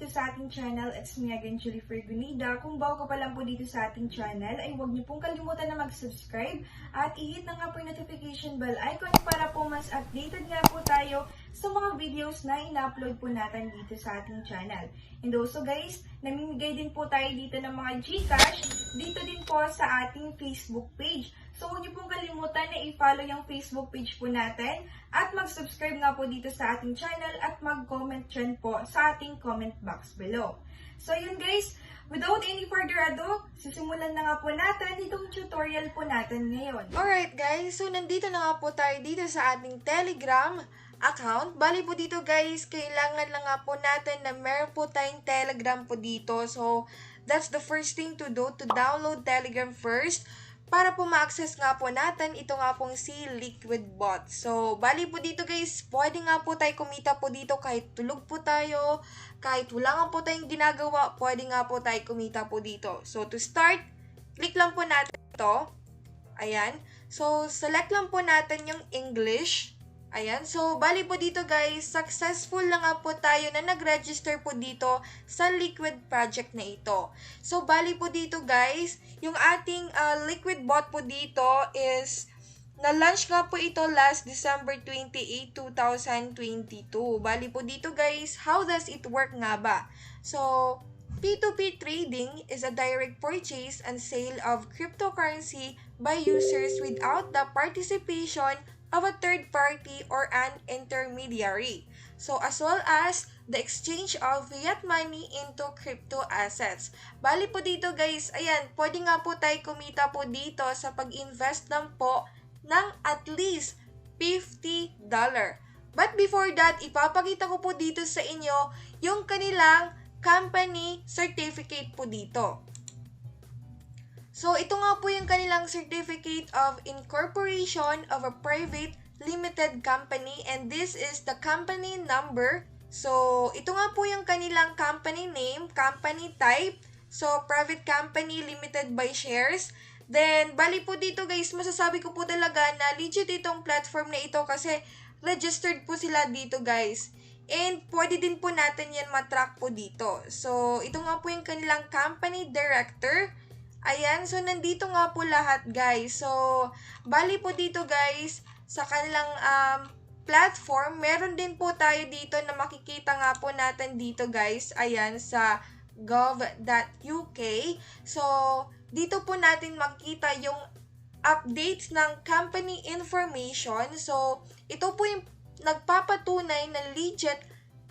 dito sa ating channel. It's me again, Julie Fergunida. Kung bago ka pa lang po dito sa ating channel, ay huwag niyo pong kalimutan na mag-subscribe at i-hit na nga po yung notification bell icon para po mas updated nga po tayo sa mga videos na ina-upload po natin dito sa ating channel. And also guys, namimigay din po tayo dito ng mga GCash dito din po sa ating Facebook page. So, huwag niyo pong kalimutan na i-follow yung Facebook page po natin at mag-subscribe nga po dito sa ating channel at mag-comment dyan po sa ating comment box below. So, yun guys, without any further ado, sisimulan na nga po natin itong tutorial po natin ngayon. Alright guys, so nandito na nga po tayo dito sa ating Telegram account. Bali po dito guys, kailangan lang nga po natin na meron po tayong Telegram po dito. So, that's the first thing to do, to download Telegram first. Para po ma-access nga po natin, ito nga pong si Liquidbot. So, bali po dito guys, pwede nga po tayo kumita po dito kahit tulog po tayo, kahit wala nga po tayong ginagawa, pwede nga po tayo kumita po dito. So, to start, click lang po natin ito. Ayan. So, select lang po natin yung English. Ayan. So, bali po dito guys, successful na nga po tayo na nag-register po dito sa Liquid project na ito. So, bali po dito guys, yung ating Liquidbot po dito is, na-launch nga po ito last December 28, 2022. Bali po dito guys, how does it work nga ba? So, P2P trading is a direct purchase and sale of cryptocurrency by users without the participation of a third party or an intermediary. So, as well as the exchange of fiat money into crypto assets. Bali po dito guys, ayan, pwede nga po tayo kumita po dito sa pag-invest lang po ng at least $50. But before that, ipapakita ko po dito sa inyo yung kanilang company certificate po dito. So, ito nga po yung kanilang Certificate of Incorporation of a Private Limited Company and this is the company number. So, ito nga po yung kanilang company name, company type. So, private company limited by shares. Then, bali po dito guys, masasabi ko po talaga na legit itong platform na ito kasi registered po sila dito guys. And pwede din po natin yan matrack po dito. So, ito nga po yung kanilang company director. Ayan, so nandito nga po lahat guys. So, bali po dito guys, sa kanilang platform, meron din po tayo dito na makikita nga po natin dito guys. Ayan, sa gov.uk. So, dito po natin makikita yung updates ng company information. So, ito po yung nagpapatunay na legit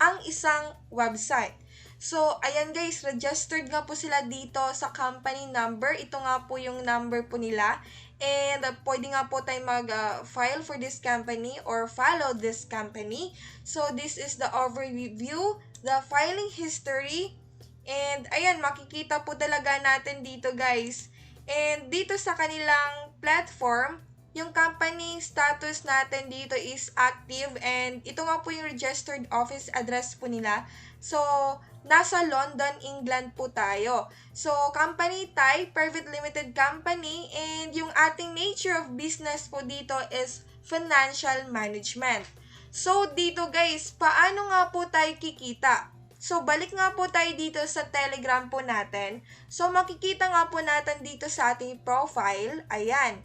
ang isang website. So, ayan guys, registered nga po sila dito sa company number. Ito nga po yung number po nila. And pwede nga po tayo mag-file for this company or follow this company. So, this is the overview, the filing history. And ayan, makikita po talaga natin dito guys. And dito sa kanilang platform, yung company status natin dito is active and ito nga po yung registered office address po nila. So, nasa London, England po tayo. So, company type, private limited company, and yung ating nature of business po dito is financial management. So, dito guys, paano nga po tayo kikita? So, balik nga po tayo dito sa Telegram po natin. So, makikita nga po natin dito sa ating profile. Ayan.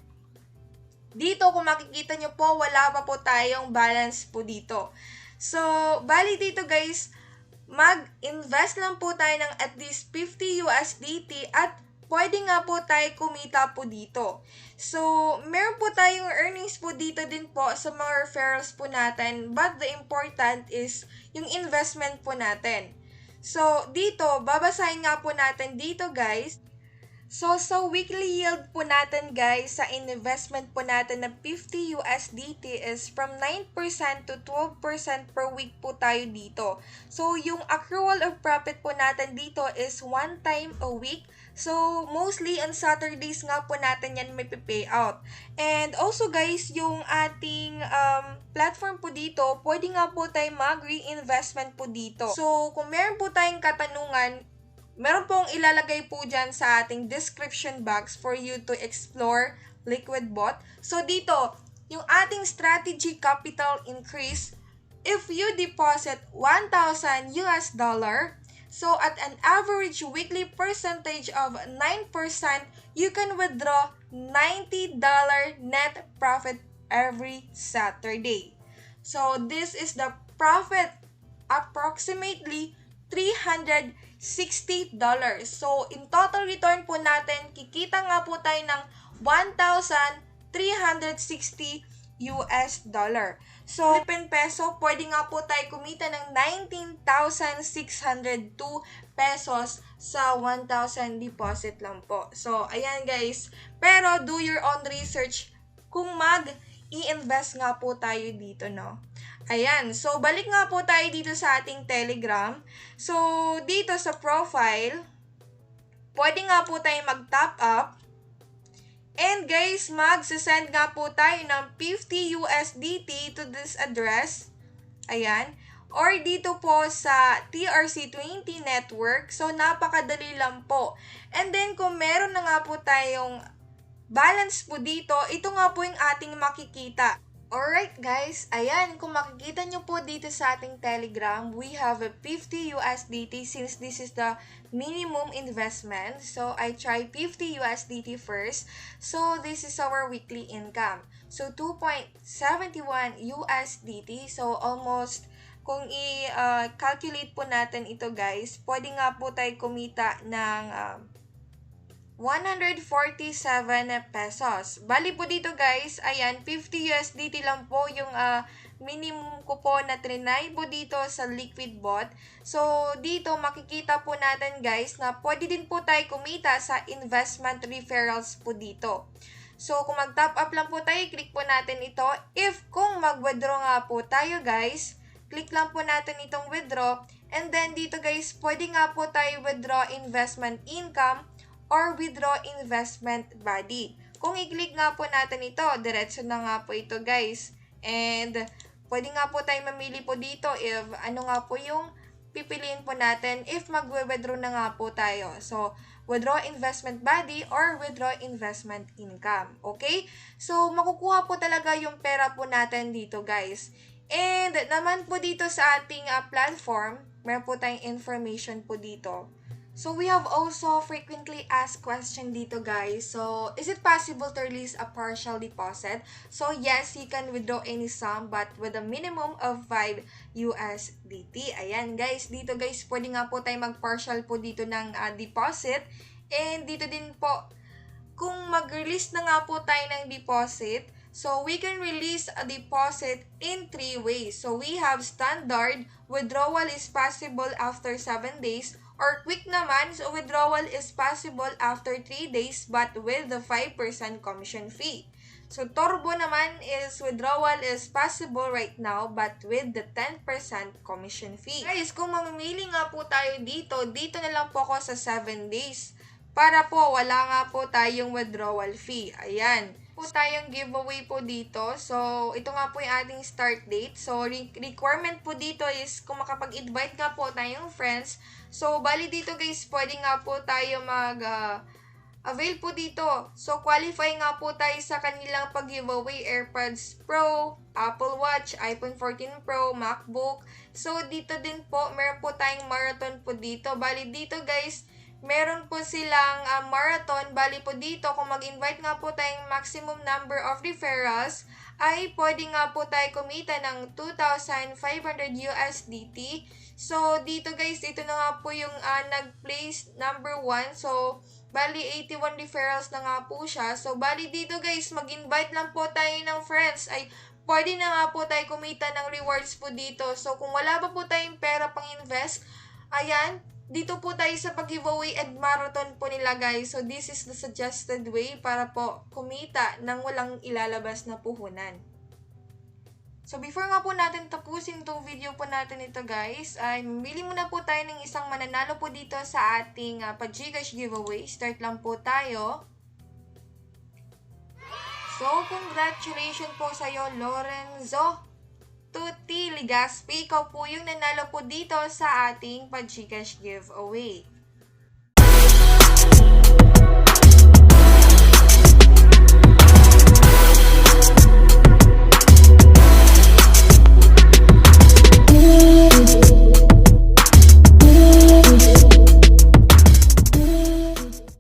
Dito, kung makikita nyo po, wala pa po tayong balance po dito. So, bali dito guys, mag-invest lang po tayo ng at least 50 USDT at pwede nga po tayo kumita po dito. So, meron po tayong earnings po dito din po sa mga referrals po natin. But the important is yung investment po natin. So, dito, babasahin nga po natin dito guys. So, sa weekly yield po natin guys, sa investment po natin na 50 USDT is from 9% to 12% per week po tayo dito. So, yung accrual of profit po natin dito is one time a week. So, mostly on Saturdays nga po natin yan may pay out. And also guys, yung ating platform po dito, pwede nga po tayo mag-reinvestment po dito. So, kung meron po tayong katanungan, meron pong ilalagay po dyan sa ating description box for you to explore Liquidbot. So, dito, yung ating strategy capital increase, if you deposit $1,000, So at an average weekly percentage of 9%, you can withdraw $90 net profit every Saturday. So this is the profit, approximately $360. So in total return po natin, kikita nga po tayo ng 1,360 US dollar. So, Philippine peso, pwede nga po tayo kumita ng 19,602 pesos sa 1,000 deposit lang po. So, ayan guys. Pero, do your own research kung i-invest nga po tayo dito, no? Ayan. So, balik nga po tayo dito sa ating Telegram. So, dito sa profile, pwede nga po tayo mag-top up. And guys, magsasend nga po tayo ng 50 USDT to this address. Ayan. Or dito po sa TRC20 network. So, napakadali lang po. And then, kung meron na nga po tayong balance po dito, ito nga po yung ating makikita. Alright guys, ayan, kung makikita nyo po dito sa ating Telegram, we have a 50 USDT since this is the minimum investment. So, I try 50 USDT first. So, this is our weekly income. So, 2.71 USDT. So, almost, kung i-calculate po natin ito guys, pwede nga po tayo kumita ng 147 pesos. Bali po dito guys, ayan, 50 USDT lang po yung minimum ko po na trinay po dito sa Liquid Bot. So, dito makikita po natin guys na pwede din po tayo kumita sa investment referrals po dito. So, kung mag-top up lang po tayo, click po natin ito. If kung mag-withdraw nga po tayo guys, click lang po natin itong withdraw. And then dito guys, pwede nga po tayo withdraw investment income or withdraw investment body. Kung i-click nga po natin ito, diretso na nga po ito guys. And pwede nga po tayo mamili po dito if ano nga po yung pipiliin po natin if mag-withdraw na nga po tayo. So, withdraw investment body or withdraw investment income. Okay? So, makukuha po talaga yung pera po natin dito guys. And naman po dito sa ating platform, meron po tayong information po dito. So, we have also frequently asked question dito guys. So, is it possible to release a partial deposit? So, yes, you can withdraw any sum but with a minimum of 5 USDT. Ayan guys, dito guys, pwede nga po tayo mag-partial po dito ng deposit. And dito din po, kung mag-release na nga po tayo ng deposit, so we can release a deposit in 3 ways. So, we have standard, withdrawal is possible after 7 days, or quick naman, so withdrawal is possible after 3 days but with the 5% commission fee. So, turbo naman is withdrawal is possible right now but with the 10% commission fee. Guys, kung mamimili nga po tayo dito na lang po ako sa 7 days para po wala nga po tayong withdrawal fee. Ayan. Po tayong giveaway po dito. So, ito nga po yung ating start date. So, requirement po dito is kung makapag-invite nga po tayong friends. So, bali dito guys, pwede nga po tayo avail po dito. So, qualify nga po tayo sa kanilang pag-giveaway AirPods Pro, Apple Watch, iPhone 14 Pro, MacBook. So, dito din po, meron po tayong marathon po dito. Bali dito guys, meron po silang marathon. Bali po dito, kung mag-invite nga po tayong maximum number of referrals, ay pwede nga po tayo kumita ng 2,500 USDT. So, dito guys, ito na nga po yung nag-place number 1. So, bali 81 referrals na nga po siya. So, bali dito guys, mag-invite lang po tayo ng friends. Ay, pwede na nga po tayo kumita ng rewards po dito. So, kung wala pa po tayong pera pang invest, ayan, dito po tayo sa pag-giveaway and marathon po nila guys. So, this is the suggested way para po kumita nang walang ilalabas na puhunan. So, before nga po natin tapusin itong video po natin ito guys, ay mamili muna po tayo ng isang mananalo po dito sa ating pa-Gcash giveaway. Start lang po tayo. So, congratulations po sa iyo, Lorenzo Tuti Ligaspi. Ikaw po yung nanalo po dito sa ating pa-Gcash giveaway.